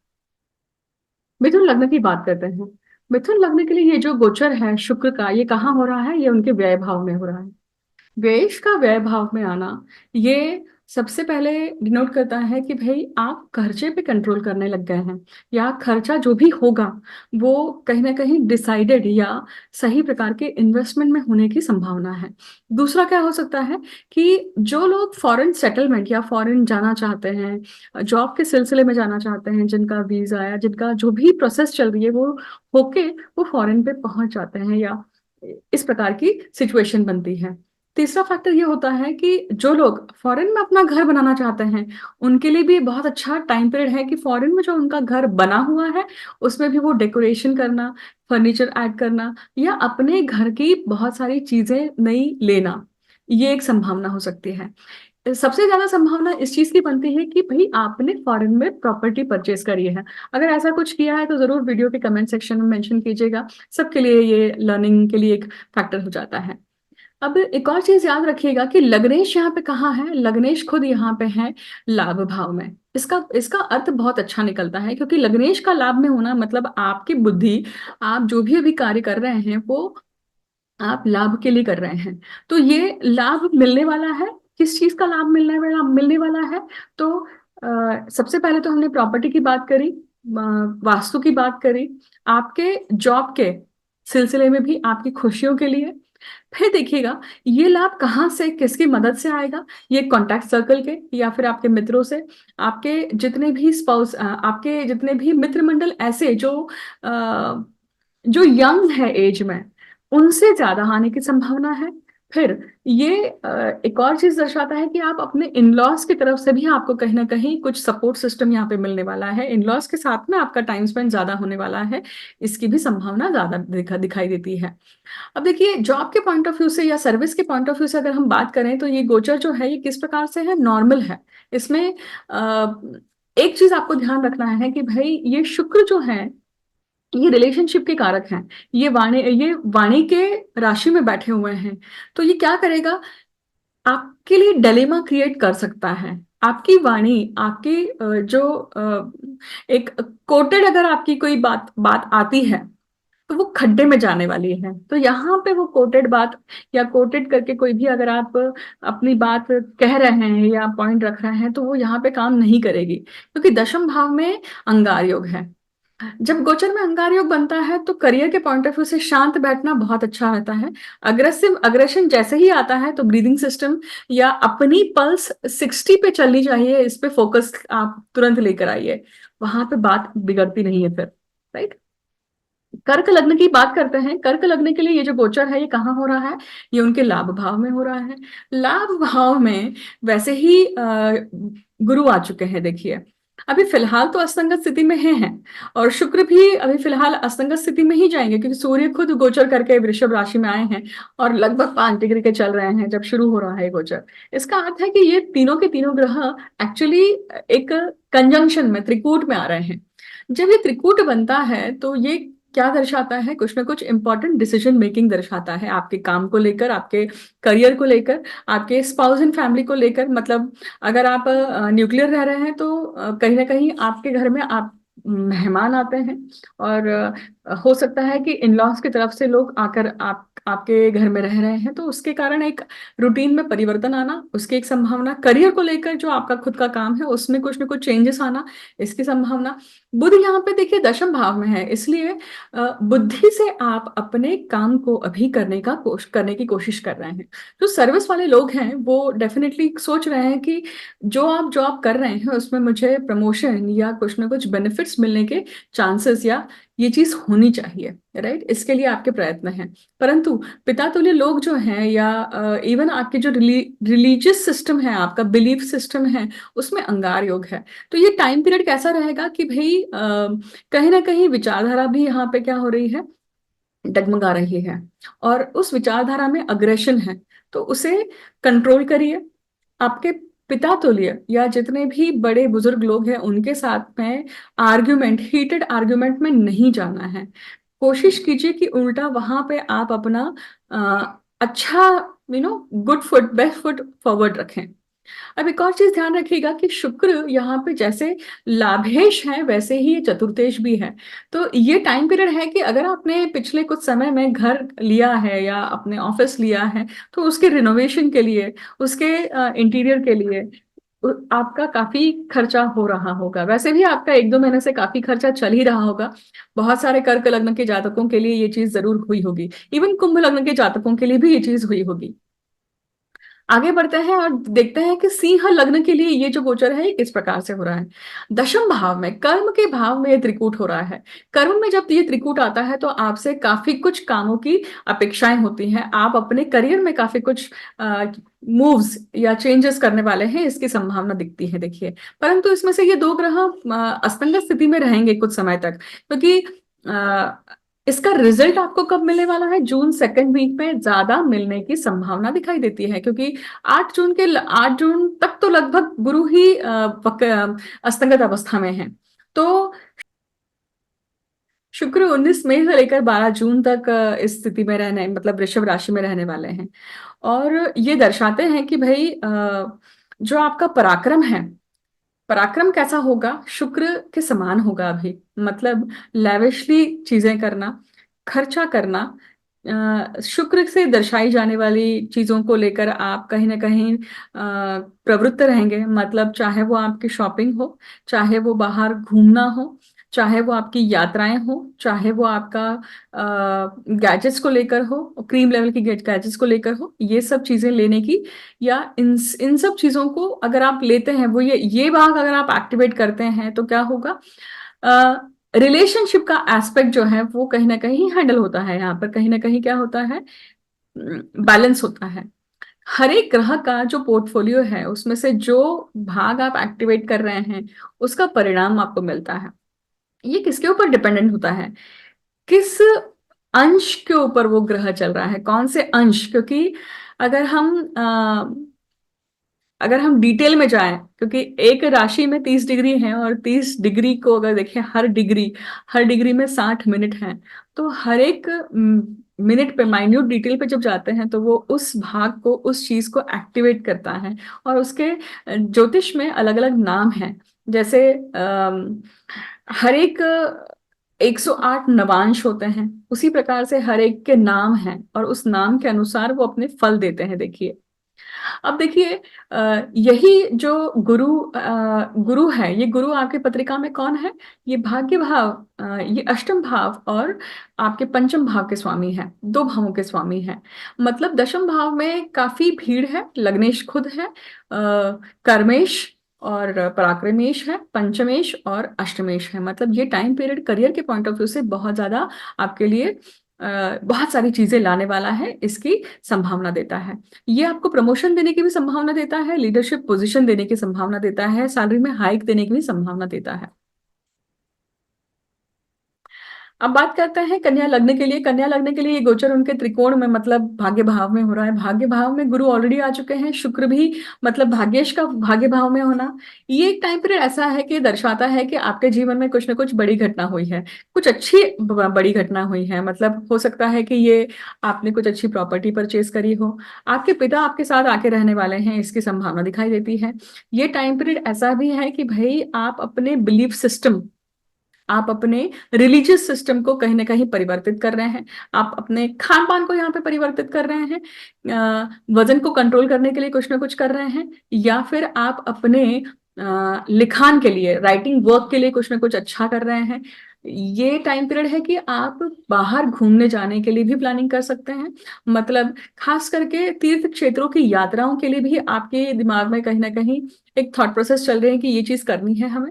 A: मिथुन लग्न की बात करते हैं। मिथुन लग्न के लिए ये जो गोचर है शुक्र का, ये कहाँ हो रहा है? ये उनके व्यय भाव में हो रहा है। व्यय का व्यय भाव में आना, ये सबसे पहले डिनोट करता है कि भाई आप खर्चे पे कंट्रोल करने लग गए हैं, या खर्चा जो भी होगा वो कहीं ना कहीं डिसाइडेड या सही प्रकार के इन्वेस्टमेंट में होने की संभावना है। दूसरा क्या हो सकता है कि जो लोग फॉरेन सेटलमेंट या फॉरेन जाना चाहते हैं, जॉब के सिलसिले में जाना चाहते हैं, जिनका वीजा या जिनका जो भी प्रोसेस चल रही है वो होके वो फॉरेन पे पहुंच जाते हैं, या इस प्रकार की सिचुएशन बनती है। तीसरा फैक्टर ये होता है कि जो लोग फॉरेन में अपना घर बनाना चाहते हैं उनके लिए भी बहुत अच्छा टाइम पीरियड है कि फॉरेन में जो उनका घर बना हुआ है उसमें भी वो डेकोरेशन करना, फर्नीचर ऐड करना, या अपने घर की बहुत सारी चीजें नई लेना, ये एक संभावना हो सकती है। सबसे ज्यादा संभावना इस चीज की बनती है कि भाई आपने फॉरेन में प्रॉपर्टी परचेज करी है। अगर ऐसा कुछ किया है तो जरूर वीडियो के कमेंट सेक्शन में मेंशन कीजिएगा, सबके लिए ये लर्निंग के लिए एक फैक्टर हो जाता है। अब एक और चीज याद रखिएगा कि लग्नेश यहाँ पे कहाँ है? लग्नेश खुद यहाँ पे है लाभ भाव में। इसका इसका अर्थ बहुत अच्छा निकलता है क्योंकि लग्नेश का लाभ में होना मतलब आपकी बुद्धि, आप जो भी अभी कार्य कर रहे हैं वो आप लाभ के लिए कर रहे हैं। तो ये लाभ मिलने वाला है। किस चीज का लाभ मिलने वाला है? तो सबसे पहले तो हमने प्रॉपर्टी की बात करी, वास्तु की बात करी, आपके जॉब के सिलसिले में भी आपकी खुशियों के लिए। फिर देखिएगा ये लाभ कहाँ से, किसकी मदद से आएगा? ये कॉन्टैक्ट सर्कल के या फिर आपके मित्रों से, आपके जितने भी स्पाउस, आपके जितने भी मित्र मंडल ऐसे जो यंग है एज में, उनसे ज्यादा आने की संभावना है। फिर ये एक और चीज दर्शाता है कि आप अपने इनलॉज की तरफ से भी आपको कहीं ना कहीं कुछ सपोर्ट सिस्टम यहाँ पे मिलने वाला है, इनलॉज के साथ में आपका टाइम स्पेंड ज्यादा होने वाला है, इसकी भी संभावना ज्यादा दिखाई देती है। अब देखिए जॉब के पॉइंट ऑफ व्यू से या सर्विस के पॉइंट ऑफ व्यू से अगर हम बात करें तो ये गोचर जो है ये किस प्रकार से है? नॉर्मल है। इसमें एक चीज आपको ध्यान रखना है कि भाई ये शुक्र जो है ये रिलेशनशिप के कारक हैं। ये वाणी के राशि में बैठे हुए हैं, तो ये क्या करेगा? आपके लिए डिलेमा क्रिएट कर सकता है। आपकी वाणी, आपकी एक कोटेड अगर आपकी कोई बात बात आती है तो वो खड्डे में जाने वाली है। तो यहाँ पे वो कोटेड बात या कोटेड करके कोई भी अगर आप अपनी बात कह रहे हैं या पॉइंट रख रहे हैं तो वो यहाँ पे काम नहीं करेगी, क्योंकि दशम भाव में अंगार योग है। जब गोचर में अंगार योग बनता है तो करियर के पॉइंट ऑफ व्यू से शांत बैठना बहुत अच्छा रहता है। अग्रेशन जैसे ही आता है तो ब्रीदिंग सिस्टम या अपनी पल्स 60 पे चलनी चाहिए, इस पे फोकस आप तुरंत लेकर आइए, वहां पे बात बिगड़ती नहीं है फिर। राइट। कर्क लग्न की बात करते हैं। कर्क लग्न के लिए ये जो गोचर है ये कहाँ हो रहा है? ये उनके लाभ भाव में हो रहा है। लाभ भाव में वैसे ही गुरु आ चुके हैं देखिए। अभी फिलहाल तो असंगत स्थिति में हैं और शुक्र भी अभी फिलहाल असंगत स्थिति में ही जाएंगे, क्योंकि सूर्य खुद गोचर करके वृषभ राशि में आए हैं और लगभग 5 डिग्री के चल रहे हैं जब शुरू हो रहा है गोचर। इसका अर्थ है कि ये तीनों के तीनों ग्रह एक्चुअली एक कंजंक्शन में, त्रिकूट में आ रहे हैं। जब ये त्रिकूट बनता है तो ये क्या दर्शाता है? कुछ ना कुछ इंपॉर्टेंट डिसीजन मेकिंग दर्शाता है, आपके काम को लेकर, आपके करियर को लेकर, आपके स्पाउस एंड फैमिली को लेकर। मतलब अगर आप न्यूक्लियर रह रहे हैं तो कहीं ना कहीं आपके घर में आप मेहमान आते हैं और हो सकता है कि इन लॉज की तरफ से लोग आकर आपके घर में रह रहे हैं, तो उसके कारण एक रूटीन में परिवर्तन आना, उसकी एक संभावना। करियर को लेकर जो आपका खुद का काम है उसमें कुछ ना कुछ चेंजेस आना, इसकी संभावना। बुध यहाँ पे देखिए दशम भाव में है, इसलिए बुद्धि से आप अपने काम को अभी करने की कोशिश कर रहे हैं। जो सर्विस वाले लोग हैं वो डेफिनेटली सोच रहे हैं कि जो आप जॉब कर रहे हैं उसमें मुझे प्रमोशन या कुछ ना कुछ बेनिफिट्स मिलने के चांसेस, या ये चीज होनी चाहिए, राइट? इसके लिए आपके प्रयत्न हैं। परंतु पिता तुल्य लोग जो हैं, या इवन आपके जो रिलीजियस सिस्टम है, आपका बिलीफ सिस्टम है, उसमें अंगार योग है। तो ये टाइम पीरियड कैसा रहेगा कि भाई कहीं ना कहीं विचारधारा भी यहाँ पे क्या हो रही है, डगमगा रही है, और उस विचारधारा में अग्रेशन है, तो उसे कंट्रोल करिए। आपके पिता तुल्य या जितने भी बड़े बुजुर्ग लोग हैं उनके साथ में आर्ग्यूमेंट, हीटेड आर्ग्यूमेंट में नहीं जाना है। कोशिश कीजिए कि उल्टा वहां पे आप अपना अच्छा, good foot, best foot forward रखें। अब एक और चीज ध्यान रखिएगा कि शुक्र यहाँ पे जैसे लाभेश है वैसे ही ये चतुर्थेश भी है। तो ये टाइम पीरियड है कि अगर आपने पिछले कुछ समय में घर लिया है या अपने ऑफिस लिया है, तो उसके रिनोवेशन के लिए, उसके इंटीरियर के लिए आपका काफी खर्चा हो रहा होगा। वैसे भी आपका 1-2 महीने से काफी खर्चा चल ही रहा होगा। बहुत सारे कर्क लग्न के जातकों के लिए ये चीज जरूर हुई होगी, इवन कुंभ लग्न के जातकों के लिए भी ये चीज हुई होगी। आगे बढ़ते हैं और देखते हैं कि सिंह लग्न के लिए ये जो गोचर है ये किस प्रकार से हो रहा है। दशम भाव में, कर्म के भाव में ये त्रिकूट हो रहा है। कर्म में जब ये त्रिकूट आता है तो आपसे काफी कुछ कामों की अपेक्षाएं होती हैं, आप अपने करियर में काफी कुछ मूव्स या चेंजेस करने वाले हैं, इसकी संभावना दिखती है, देखिए। परंतु इसमें से ये दो ग्रह अस्तंगत स्थिति में रहेंगे कुछ समय तक, क्योंकि इसका रिजल्ट आपको कब मिलने वाला है? जून सेकेंड वीक में ज्यादा मिलने की संभावना दिखाई देती है, क्योंकि 8 जून तक तो लगभग गुरु ही अस्तंगत अवस्था में है। तो शुक्र 19 मई से लेकर 12 जून तक इस स्थिति में रहने, मतलब वृषभ राशि में रहने वाले हैं। और ये दर्शाते हैं कि भाई जो आपका पराक्रम है, पराक्रम कैसा होगा? शुक्र के समान होगा अभी। मतलब लेविशली चीजें करना, खर्चा करना, शुक्र से दर्शाई जाने वाली चीजों को लेकर आप कहीं ना कहीं प्रवृत्त रहेंगे। मतलब चाहे वो आपकी शॉपिंग हो, चाहे वो बाहर घूमना हो, चाहे वो आपकी यात्राएं हो, चाहे वो आपका गैजेट्स को लेकर हो, क्रीम लेवल की गैजेट्स को लेकर हो, ये सब चीजें लेने की, या इन सब चीजों को अगर आप लेते हैं, वो ये भाग अगर आप एक्टिवेट करते हैं तो क्या होगा? रिलेशनशिप का एस्पेक्ट जो है वो कहीं ना कहीं हैंडल होता है। यहाँ पर कहीं ना कहीं क्या होता है, बैलेंस होता है। हर एक ग्रह का जो पोर्टफोलियो है उसमें से जो भाग आप एक्टिवेट कर रहे हैं उसका परिणाम आपको मिलता है। ये किसके ऊपर डिपेंडेंट होता है? किस अंश के ऊपर वो ग्रह चल रहा है, कौन से अंश? क्योंकि अगर हम अगर हम डिटेल में जाएं, क्योंकि एक राशि में 30 डिग्री है और 30 डिग्री को अगर देखें, हर डिग्री में 60 मिनट है, तो हर एक मिनट पे, माइन्यूट डिटेल पे जब जाते हैं तो वो उस भाग को, उस चीज को एक्टिवेट करता है। और उसके ज्योतिष में अलग अलग नाम हैं। जैसे हर एक 108 नवांश होते हैं, उसी प्रकार से हर एक के नाम हैं और उस नाम के अनुसार वो अपने फल देते हैं, देखिए। अब देखिए यही जो गुरु है, ये गुरु आपके पत्रिका में कौन है? ये भाग्य भाव, ये अष्टम भाव और आपके पंचम भाव के स्वामी है, दो भावों के स्वामी है। मतलब दशम भाव में काफी भीड़ है, लग्नेश खुद है, कर्मेश और पराक्रमेश है, पंचमेश और अष्टमेश है। मतलब ये टाइम पीरियड करियर के पॉइंट ऑफ व्यू से बहुत ज्यादा आपके लिए बहुत सारी चीजें लाने वाला है, इसकी संभावना देता है। ये आपको प्रमोशन देने की भी संभावना देता है, लीडरशिप पोजीशन देने की संभावना देता है, सैलरी में हाइक देने की भी संभावना देता है। अब बात करते हैं कन्या लग्न के लिए। कन्या लग्न के लिए ये गोचर उनके त्रिकोण में, मतलब भाग्य भाव में हो रहा है। भाग्य भाव में गुरु ऑलरेडी आ चुके हैं, शुक्र भी, मतलब भाग्येश का भाग्य भाव में होना। ये एक टाइम पीरियड ऐसा है कि दर्शाता है कि आपके जीवन में कुछ ना कुछ बड़ी घटना हुई है, कुछ अच्छी बड़ी घटना हुई है। मतलब हो सकता है कि ये आपने कुछ अच्छी प्रॉपर्टी परचेज करी हो, आपके पिता आपके साथ आके रहने वाले हैं, इसकी संभावना दिखाई देती है। ये टाइम पीरियड ऐसा भी है कि भाई आप अपने बिलीफ सिस्टम, आप अपने रिलीजियस सिस्टम को कहीं ना कहीं परिवर्तित कर रहे हैं, आप अपने खान पान को यहाँ पे परिवर्तित कर रहे हैं, वजन को कंट्रोल करने के लिए कुछ ना कुछ कर रहे हैं, या फिर आप अपने लिखान के लिए, राइटिंग वर्क के लिए कुछ ना कुछ अच्छा कर रहे हैं। ये टाइम पीरियड है कि आप बाहर घूमने जाने के लिए भी प्लानिंग कर सकते हैं। मतलब खास करके तीर्थ क्षेत्रों की यात्राओं के लिए भी आपके दिमाग में कहीं ना कहीं एक थॉट प्रोसेस चल रहे हैं कि ये चीज करनी है हमें।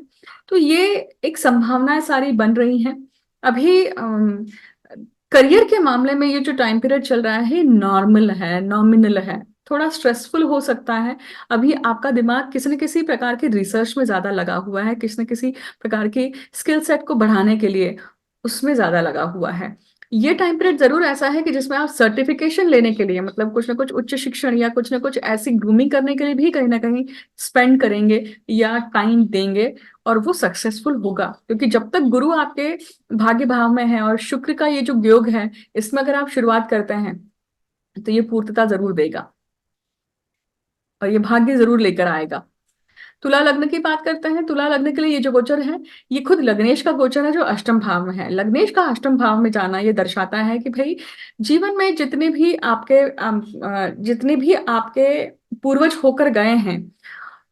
A: तो ये एक संभावनाएं सारी बन रही हैं। अभी करियर के मामले में ये जो टाइम पीरियड चल रहा है नॉर्मल है, नॉमिनल है, थोड़ा स्ट्रेसफुल हो सकता है। अभी आपका दिमाग किसी न किसी प्रकार के रिसर्च में ज्यादा लगा हुआ है, किसी न किसी प्रकार के स्किल सेट को बढ़ाने के लिए उसमें ज्यादा लगा हुआ है। ये टाइम पीरियड जरूर ऐसा है कि जिसमें आप सर्टिफिकेशन लेने के लिए, मतलब कुछ ना कुछ उच्च शिक्षण या कुछ ना कुछ ऐसी ग्रूमिंग करने के लिए भी कहीं ना कहीं स्पेंड करेंगे या टाइम देंगे, और वो सक्सेसफुल होगा। क्योंकि जब तक गुरु आपके भाग्य भाव में है और शुक्र का ये जो योग है, इसमें अगर आप शुरुआत करते हैं तो ये पूर्णता जरूर देगा और ये भाग्य जरूर लेकर आएगा। तुला लग्न की बात करते हैं। तुला लग्न के लिए ये जो गोचर है, ये खुद लग्नेश का गोचर है जो अष्टम भाव में है। लग्नेश का अष्टम भाव में जाना ये दर्शाता है कि भाई जीवन में जितने भी आपके पूर्वज होकर गए हैं,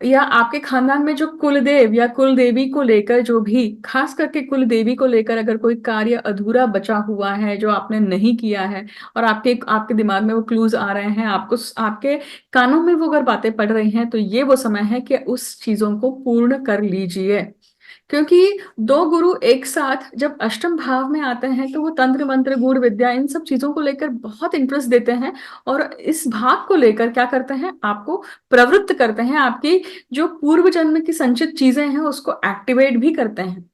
A: या आपके खानदान में जो कुलदेव या कुलदेवी को लेकर, जो भी खास करके कुलदेवी को लेकर अगर कोई कार्य अधूरा बचा हुआ है जो आपने नहीं किया है, और आपके आपके दिमाग में वो क्लूज आ रहे हैं, आपको आपके कानों में वो अगर बातें पड़ रही हैं, तो ये वो समय है कि उस चीजों को पूर्ण कर लीजिए। क्योंकि दो गुरु एक साथ जब अष्टम भाव में आते हैं तो वो तंत्र मंत्र गूढ़ विद्या इन सब चीजों को लेकर बहुत इंटरेस्ट देते हैं, और इस भाग को लेकर क्या करते हैं, आपको प्रवृत्त करते हैं, आपकी जो पूर्व जन्म की संचित चीजें हैं उसको एक्टिवेट भी करते हैं।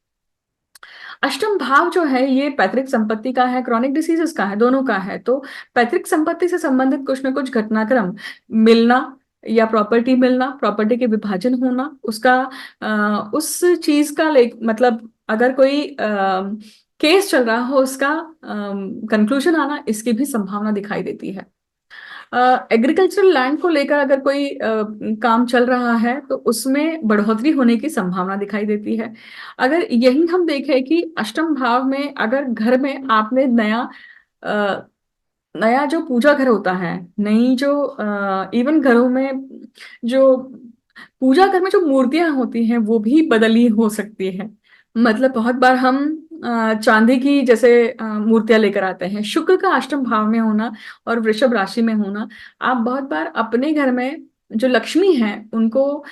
A: अष्टम भाव जो है ये पैतृक संपत्ति का है, क्रॉनिक डिसीजेस का है, दोनों का है। तो पैतृक संपत्ति से संबंधित कुछ ना कुछ घटनाक्रम मिलना, या प्रॉपर्टी मिलना, प्रॉपर्टी के विभाजन होना, उसका उस चीज का मतलब अगर कोई केस चल रहा हो उसका कंक्लूजन आना, इसकी भी संभावना दिखाई देती है। एग्रीकल्चरल लैंड को लेकर अगर कोई काम चल रहा है तो उसमें बढ़ोतरी होने की संभावना दिखाई देती है। अगर यही हम देखें कि अष्टम भाव में अगर घर में आपने अ, नया जो पूजा घर होता है, नई जो इवन घरों में जो पूजा घर में जो मूर्तियां होती हैं वो भी बदली हो सकती है। मतलब बहुत बार हम चांदी की जैसे मूर्तियां लेकर आते हैं। शुक्र का अष्टम भाव में होना और वृषभ राशि में होना, आप बहुत बार अपने घर में जो लक्ष्मी है उनको,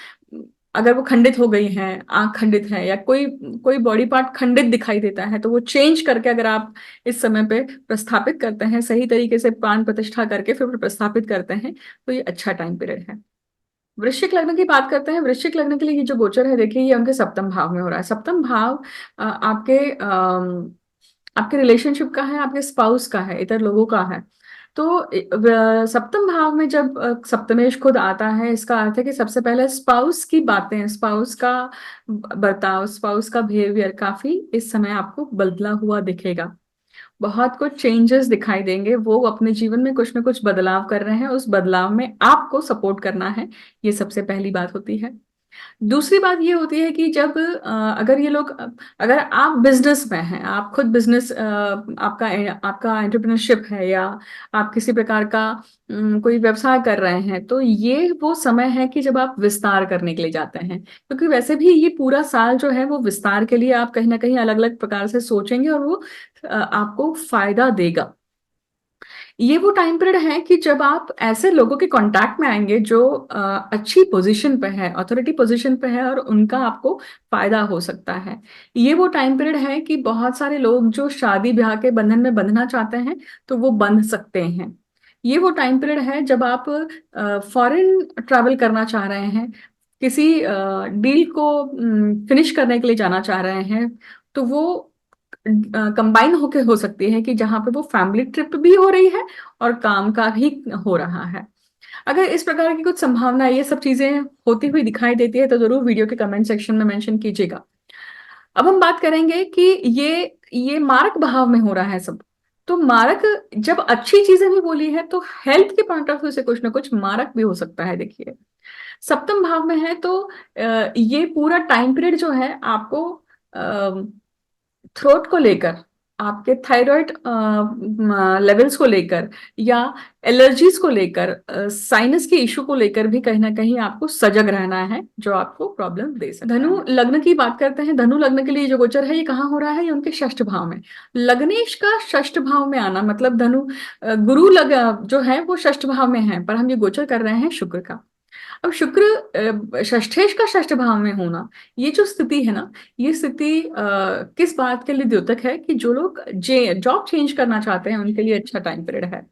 A: अगर वो खंडित हो गई हैं, आंख खंडित है या कोई कोई बॉडी पार्ट खंडित दिखाई देता है, तो वो चेंज करके अगर आप इस समय पे प्रस्थापित करते हैं, सही तरीके से प्राण प्रतिष्ठा करके फिर प्रस्थापित करते हैं, तो ये अच्छा टाइम पीरियड है। वृश्चिक लग्न की बात करते हैं। वृश्चिक लग्न के लिए ये जो गोचर है, देखिए ये उनके सप्तम भाव में हो रहा है। सप्तम भाव आपके रिलेशनशिप का है, आपके स्पाउस का है, इतर लोगों का है। तो सप्तम भाव में जब सप्तमेश खुद आता है, इसका अर्थ है कि सबसे पहले स्पाउस की बातें, स्पाउस का बर्ताव, स्पाउस का बिहेवियर काफी इस समय आपको बदला हुआ दिखेगा। बहुत कुछ चेंजेस दिखाई देंगे, वो अपने जीवन में कुछ ना कुछ बदलाव कर रहे हैं, उस बदलाव में आपको सपोर्ट करना है। ये सबसे पहली बात होती है। दूसरी बात ये होती है कि जब अगर ये लोग, अगर आप बिजनेस में हैं, आप खुद बिजनेस, आपका आपका एंटरप्रेन्योरशिप है, या आप किसी प्रकार का कोई व्यवसाय कर रहे हैं, तो ये वो समय है कि जब आप विस्तार करने के लिए जाते हैं। क्योंकि वैसे भी ये पूरा साल जो है वो विस्तार के लिए आप कहीं ना कहीं अलग अलग प्रकार से सोचेंगे, और वो आपको फायदा देगा। ये वो टाइम पीरियड है कि जब आप ऐसे लोगों के कांटेक्ट में आएंगे जो अच्छी पोजीशन पे है, अथॉरिटी पोजीशन पे है, और उनका आपको फायदा हो सकता है। ये वो टाइम पीरियड है कि बहुत सारे लोग जो शादी ब्याह के बंधन में बंधना चाहते हैं तो वो बंध सकते हैं। ये वो टाइम पीरियड है जब आप फॉरेन ट्रैवल करना चाह रहे हैं, किसी डील को फिनिश करने के लिए जाना चाह रहे हैं, तो वो कंबाइन होके हो सकती है कि जहां पे वो फैमिली ट्रिप भी हो रही है और काम का भी हो रहा है। अगर इस प्रकार की कुछ संभावना, ये सब चीजें होती हुई दिखाई देती है तो जरूर वीडियो के कमेंट सेक्शन में मेंशन कीजिएगा। अब हम बात करेंगे कि ये मारक भाव में हो रहा है सब। तो मारक, जब अच्छी चीजें भी बोली है तो हेल्थ के पॉइंट ऑफ व्यू से कुछ ना कुछ मारक भी हो सकता है। देखिए, सप्तम भाव में है तो ये पूरा टाइम पीरियड जो है आपको थ्रोट को लेकर, आपके थायराइड लेवल्स को लेकर, या एलर्जीज को लेकर, साइनस के इशू को लेकर भी कहीं ना कहीं आपको सजग रहना है, जो आपको प्रॉब्लम दे सकता है। धनु लग्न की बात करते हैं। धनु लग्न के लिए जो गोचर है ये कहाँ हो रहा है? ये उनके षष्ठ भाव में। लग्नेश का षष्ठ भाव में आना मतलब धनु, गुरु लग जो है वो षष्ठ भाव में है, पर हम ये गोचर कर रहे हैं शुक्र का। अब शुक्र षष्ठेश का षष्ठ भाव में होना, ये जो स्थिति है ना, ये स्थिति किस बात के लिए द्योतक है? कि जो लोग जॉब चेंज करना चाहते हैं उनके लिए अच्छा टाइम पीरियड है।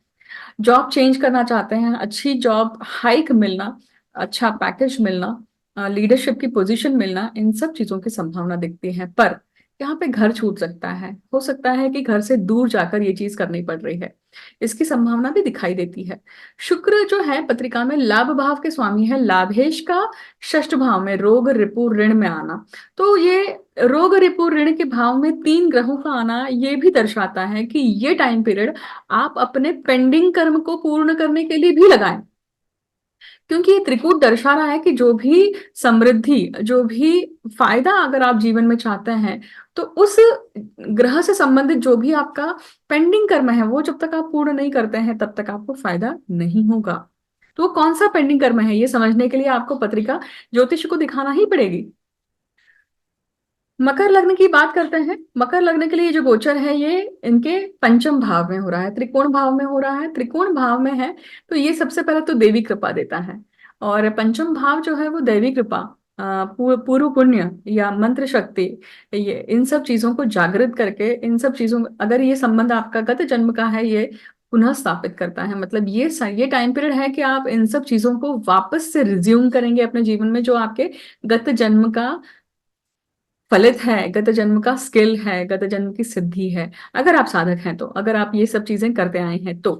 A: जॉब चेंज करना चाहते हैं, अच्छी जॉब हाइक मिलना, अच्छा पैकेज मिलना, लीडरशिप की पोजीशन मिलना, इन सब चीजों की संभावना दिखती है। पर यहाँ पे घर छूट सकता है, हो सकता है कि घर से दूर जाकर ये चीज करनी पड़ रही है, इसकी संभावना भी दिखाई देती है। शुक्र जो है पत्रिका में लाभ भाव के स्वामी है। लाभेश का षष्ठ भाव में रोग रिपु ऋण में आना, तो ये रोग रिपु ऋण के भाव में तीन ग्रहों का आना ये भी दर्शाता है कि ये टाइम पीरियड आप अपने पेंडिंग कर्म को पूर्ण करने के लिए भी लगाएं। क्योंकि ये त्रिकूट दर्शा रहा है कि जो भी समृद्धि, जो भी फायदा अगर आप जीवन में चाहते हैं, तो उस ग्रह से संबंधित जो भी आपका पेंडिंग कर्म है वो जब तक आप पूर्ण नहीं करते हैं तब तक आपको फायदा नहीं होगा। तो वो कौन सा पेंडिंग कर्म है ये समझने के लिए आपको पत्रिका ज्योतिष को दिखाना ही पड़ेगी। मकर लग्न की बात करते हैं। मकर लग्न के लिए जो गोचर है ये इनके पंचम भाव में हो रहा है, त्रिकोण भाव में हो रहा है। त्रिकोण भाव में है तो ये सबसे पहले तो देवी कृपा देता है, और पंचम भाव जो है वो दैवी कृपा, पूर्व पुण्य या मंत्र शक्ति, ये इन सब चीजों को जागृत करके, इन सब चीजों, अगर ये संबंध आपका गत जन्म का है, ये पुनः स्थापित करता है। मतलब ये टाइम पीरियड है कि आप इन सब चीजों को वापस से रिज्यूम करेंगे अपने जीवन में, जो आपके गत जन्म का फलित है, गत जन्म का स्किल है, गत जन्म की सिद्धि है। अगर आप साधक हैं तो, अगर आप ये सब चीजें करते आए हैं तो।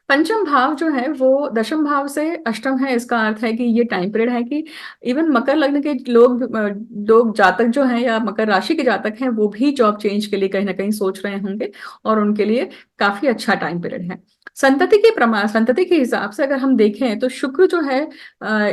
A: पंचम भाव जो है वो दशम भाव से अष्टम है। इसका अर्थ है कि ये टाइम पीरियड है कि इवन मकर लग्न के लोग जातक जो हैं या मकर राशि के जातक हैं वो भी जॉब चेंज के लिए कहीं ना कहीं सोच रहे होंगे, और उनके लिए काफी अच्छा टाइम पीरियड है। संतति के हिसाब से अगर हम देखें तो शुक्र जो है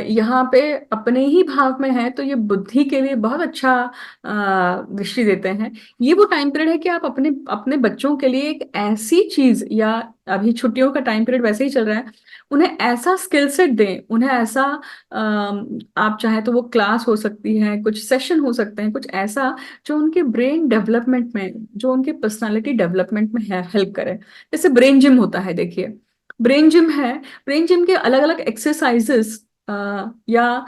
A: यहाँ पे अपने ही भाव में है, तो ये बुद्धि के लिए बहुत अच्छा दृष्टि देते हैं। ये वो टाइम पीरियड है कि आप अपने अपने बच्चों के लिए एक ऐसी चीज, या अभी छुट्टियों का टाइम पीरियड वैसे ही चल रहा है, उन्हें ऐसा स्किल सेट दें, उन्हें ऐसा आप चाहे तो वो क्लास हो सकती है, कुछ सेशन हो सकते हैं, कुछ ऐसा जो उनके ब्रेन डेवलपमेंट में, जो उनके पर्सनालिटी डेवलपमेंट में हेल्प करे। जैसे ब्रेन जिम होता है, देखिए ब्रेन जिम है, ब्रेन जिम के अलग अलग एक्सरसाइजेस, या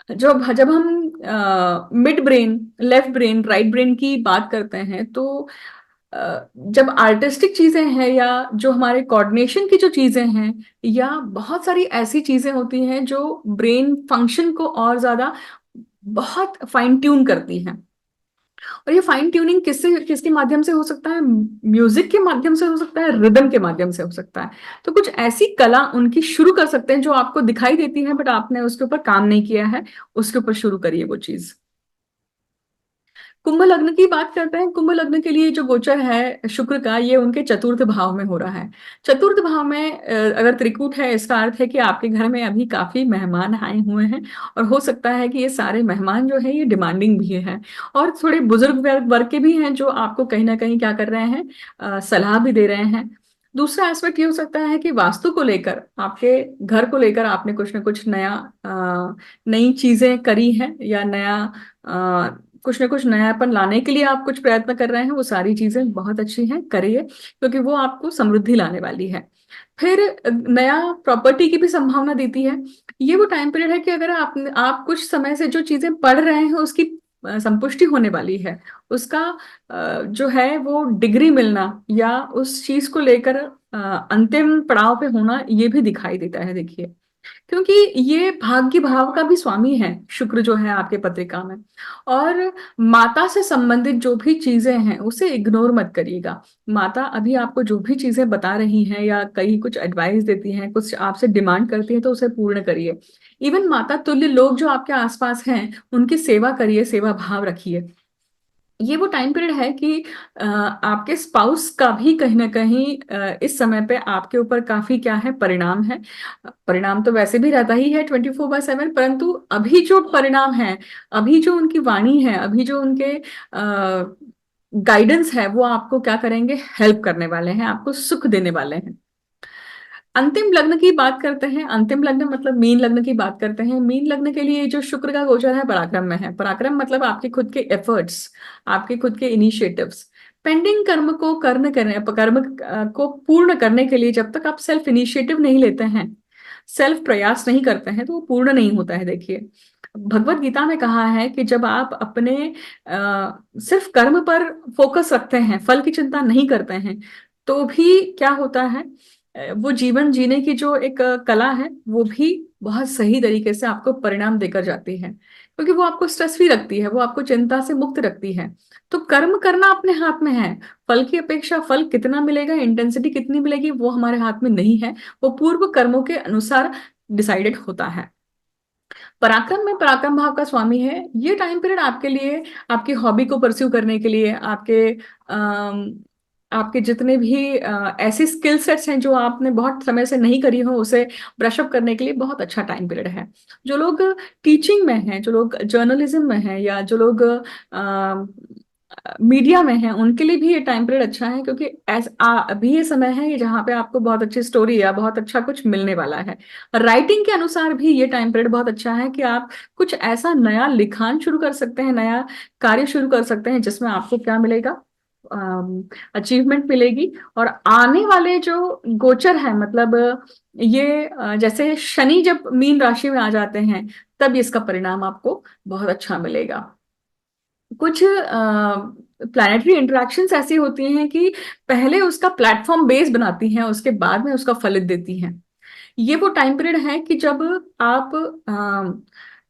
A: जब जब हम mid brain, left brain, right brain की बात करते हैं तो जब आर्टिस्टिक चीजें हैं, या जो हमारे कोऑर्डिनेशन की जो चीजें हैं, या बहुत सारी ऐसी चीजें होती हैं जो ब्रेन फंक्शन को और ज्यादा बहुत फाइन ट्यून करती हैं। और ये फाइन ट्यूनिंग किसके माध्यम से हो सकता है? म्यूजिक के माध्यम से हो सकता है, रिदम के माध्यम से हो सकता है। तो कुछ ऐसी कला उनकी शुरू कर सकते हैं जो आपको दिखाई देती है बट आपने उसके ऊपर काम नहीं किया है, उसके ऊपर शुरू करिए वो चीज। कुंभ लग्न की बात करते हैं। कुंभ लग्न के लिए जो गोचर है शुक्र का, ये उनके चतुर्थ भाव में हो रहा है। चतुर्थ भाव में अगर त्रिकूट है, इसका अर्थ है कि आपके घर में अभी काफी मेहमान आए हुए हैं, और हो सकता है कि ये सारे मेहमान जो है ये डिमांडिंग भी है, और थोड़े बुजुर्ग वर्ग के भी हैं जो आपको कहीं ना कहीं क्या कर रहे हैं, सलाह भी दे रहे हैं। दूसरा एस्पेक्ट ये हो सकता है कि वास्तु को लेकर, आपके घर को लेकर आपने कुछ ना कुछ नया, नई चीजें करी हैं, या नया कुछ ना कुछ नयापन लाने के लिए आप कुछ प्रयत्न कर रहे हैं, वो सारी चीजें बहुत अच्छी हैं, करिए, क्योंकि वो आपको समृद्धि लाने वाली है। फिर नया प्रॉपर्टी की भी संभावना देती है। ये वो टाइम पीरियड है कि अगर आप कुछ समय से जो चीजें पढ़ रहे हैं उसकी संपुष्टि होने वाली है, उसका जो है वो डिग्री मिलना या उस चीज को लेकर अंतिम पड़ाव पे होना, ये भी दिखाई देता है, देखिए। क्योंकि ये भाग्य भाव का भी स्वामी है शुक्र जो है आपके पत्रिका में। और माता से संबंधित जो भी चीजें हैं उसे इग्नोर मत करिएगा। माता अभी आपको जो भी चीजें बता रही हैं या कहीं कुछ एडवाइस देती हैं, कुछ आपसे डिमांड करती हैं, तो उसे पूर्ण करिए। इवन माता तुल्य लोग जो आपके आसपास हैं उनकी सेवा करिए, सेवा भाव रखिए। ये वो टाइम पीरियड है कि आपके स्पाउस का भी कहीं ना कहीं इस समय पे आपके ऊपर काफी क्या है, परिणाम है। परिणाम तो वैसे भी रहता ही है 24/7, परंतु अभी जो परिणाम है, अभी जो उनकी वाणी है, अभी जो उनके गाइडेंस है, वो आपको क्या करेंगे, हेल्प करने वाले हैं, आपको सुख देने वाले हैं। अंतिम लग्न की बात करते हैं। अंतिम लग्न मतलब मीन लग्न की बात करते हैं। मीन लग्न के लिए जो शुक्र का गोचर है पराक्रम में है। पराक्रम मतलब आपके खुद के एफर्ट्स, आपके खुद के इनिशिएटिव्स। पेंडिंग कर्म को को पूर्ण करने के लिए जब तक आप सेल्फ इनिशिएटिव नहीं लेते हैं, सेल्फ प्रयास नहीं करते हैं, तो वो पूर्ण नहीं होता है, देखिए। भगवत गीता में कहा है कि जब आप अपने सिर्फ कर्म पर फोकस रखते हैं, फल की चिंता नहीं करते हैं, तो भी क्या होता है, वो जीवन जीने की जो एक कला है, वो भी बहुत सही तरीके से आपको परिणाम देकर जाती है, क्योंकि वो आपको स्ट्रेस फ्री रखती है, वो आपको चिंता से मुक्त रखती है। तो कर्म करना अपने हाथ में है। फल की अपेक्षा फल कितना मिलेगा, इंटेंसिटी कितनी मिलेगी, वो हमारे हाथ में नहीं है। वो पूर्व कर्मों के अनुसार डिसाइडेड होता है। पराक्रम में पराक्रम भाव का स्वामी है। ये टाइम पीरियड आपके लिए, आपकी हॉबी को परस्यू करने के लिए, आपके जितने भी ऐसे स्किल सेट्स हैं जो आपने बहुत समय से नहीं करी हो, उसे ब्रशअप करने के लिए बहुत अच्छा टाइम पीरियड है। जो लोग टीचिंग में हैं, जो लोग जर्नलिज्म में हैं, या जो लोग मीडिया में हैं, उनके लिए भी ये टाइम पीरियड अच्छा है, क्योंकि अभी ये समय है जहाँ पे आपको बहुत अच्छी स्टोरी या बहुत अच्छा कुछ मिलने वाला है। राइटिंग के अनुसार भी ये टाइम पीरियड बहुत अच्छा है कि आप कुछ ऐसा नया लिखान शुरू कर सकते हैं, नया कार्य शुरू कर सकते हैं, जिसमें आपको क्या मिलेगा, अचीवमेंट मिलेगी। और आने वाले जो गोचर है, मतलब ये जैसे शनि जब मीन राशि में आ जाते हैं, तब इसका परिणाम आपको बहुत अच्छा मिलेगा। कुछ प्लैनेटरी इंटरेक्शंस ऐसी होती हैं कि पहले उसका प्लेटफॉर्म बेस बनाती हैं, उसके बाद में उसका फलित देती हैं। ये वो टाइम पीरियड है कि जब आप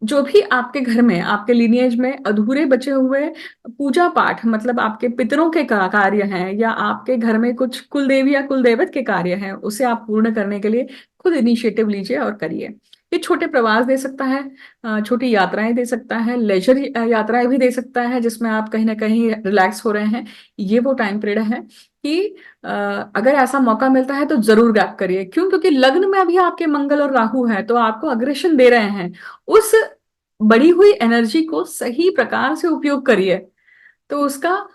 A: जो भी आपके घर में, आपके लिनिएज में अधूरे बचे हुए पूजा पाठ, मतलब आपके पितरों के कार्य हैं, या आपके घर में कुछ कुलदेवी या कुलदेवत के कार्य हैं, उसे आप पूर्ण करने के लिए खुद इनिशिएटिव लीजिए और करिए। ये छोटे प्रवास दे सकता है, छोटी यात्राएं दे सकता है, लेजर यात्राएं भी दे सकता है, जिसमें आप कहीं ना कहीं रिलैक्स हो रहे हैं। ये वो टाइम पीरियड है कि अगर ऐसा मौका मिलता है तो जरूर ग्रैब करिए। क्यों? क्योंकि लग्न में अभी आपके मंगल और राहु है, तो आपको अग्रेशन दे रहे हैं। उस बढ़ी हुई एनर्जी को सही प्रकार से उपयोग करिए, तो उसका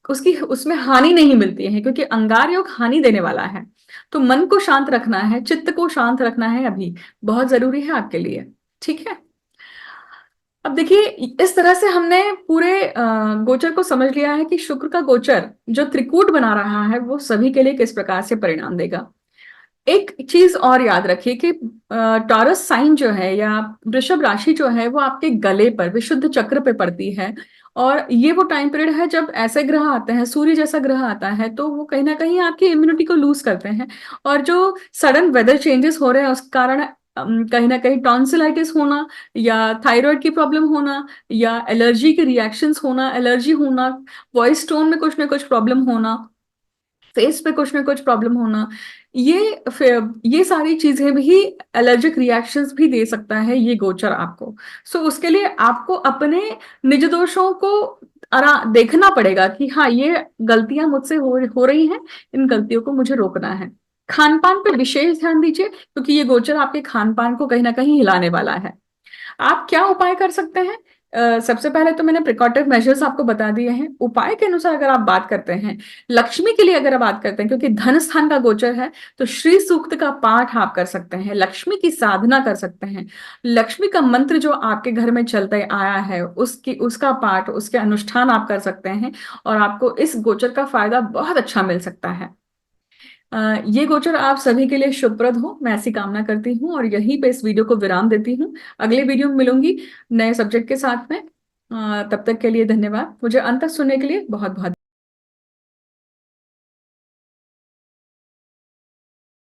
A: उसकी उसमें हानि नहीं मिलती है, क्योंकि अंगार योग हानि देने वाला है। तो मन को शांत रखना है, चित्त को शांत रखना है, अभी बहुत जरूरी है आपके लिए। ठीक है। अब देखिए, इस तरह से हमने पूरे गोचर को समझ लिया है कि शुक्र का गोचर जो त्रिकूट बना रहा है, वो सभी के लिए किस प्रकार से परिणाम देगा। एक चीज और याद रखिए कि टॉरस साइन जो है, या वृषभ राशि जो है, वो आपके गले पर विशुद्ध चक्र पे पड़ती है। और ये वो टाइम पीरियड है जब ऐसे ग्रह आते हैं, सूर्य जैसा ग्रह आता है, तो वो कहीं ना कहीं आपकी इम्यूनिटी को लूज करते हैं। और जो सडन वेदर चेंजेस हो रहे हैं, उस कारण कहीं ना कहीं टॉन्सिलाइटिस होना, या थायराइड की प्रॉब्लम होना, या एलर्जी के रिएक्शंस होना, एलर्जी होना, वॉइस टोन में कुछ ना कुछ प्रॉब्लम होना, फेस पे कुछ ना कुछ प्रॉब्लम होना, ये सारी चीजें भी, एलर्जिक रिएक्शंस भी दे सकता है ये गोचर आपको। सो उसके लिए आपको अपने निज दोषों को देखना पड़ेगा कि हाँ, ये गलतियां मुझसे हो रही हैं, इन गलतियों को मुझे रोकना है। खान पान पे विशेष ध्यान दीजिए, क्योंकि ये गोचर आपके खान पान को कहीं ना कहीं हिलाने वाला है। आप क्या उपाय कर सकते हैं? सबसे पहले तो मैंने प्रिकॉटिव मेजर्स आपको बता दिए हैं। उपाय के अनुसार अगर आप बात करते हैं, लक्ष्मी के लिए अगर आप बात करते हैं, क्योंकि धन स्थान का गोचर है, तो श्री सूक्त का पाठ आप कर सकते हैं, लक्ष्मी की साधना कर सकते हैं। लक्ष्मी का मंत्र जो आपके घर में चलते आया है उसका पाठ, उसके अनुष्ठान आप कर सकते हैं, और आपको इस गोचर का फायदा बहुत अच्छा मिल सकता है। ये गोचर आप सभी के लिए शुभप्रद हो, मैं ऐसी कामना करती हूँ, और यहीं पे इस वीडियो को विराम देती हूँ। अगले वीडियो में मिलूंगी नए सब्जेक्ट के साथ में। तब तक के लिए धन्यवाद। मुझे अंत तक सुनने के लिए बहुत बहुत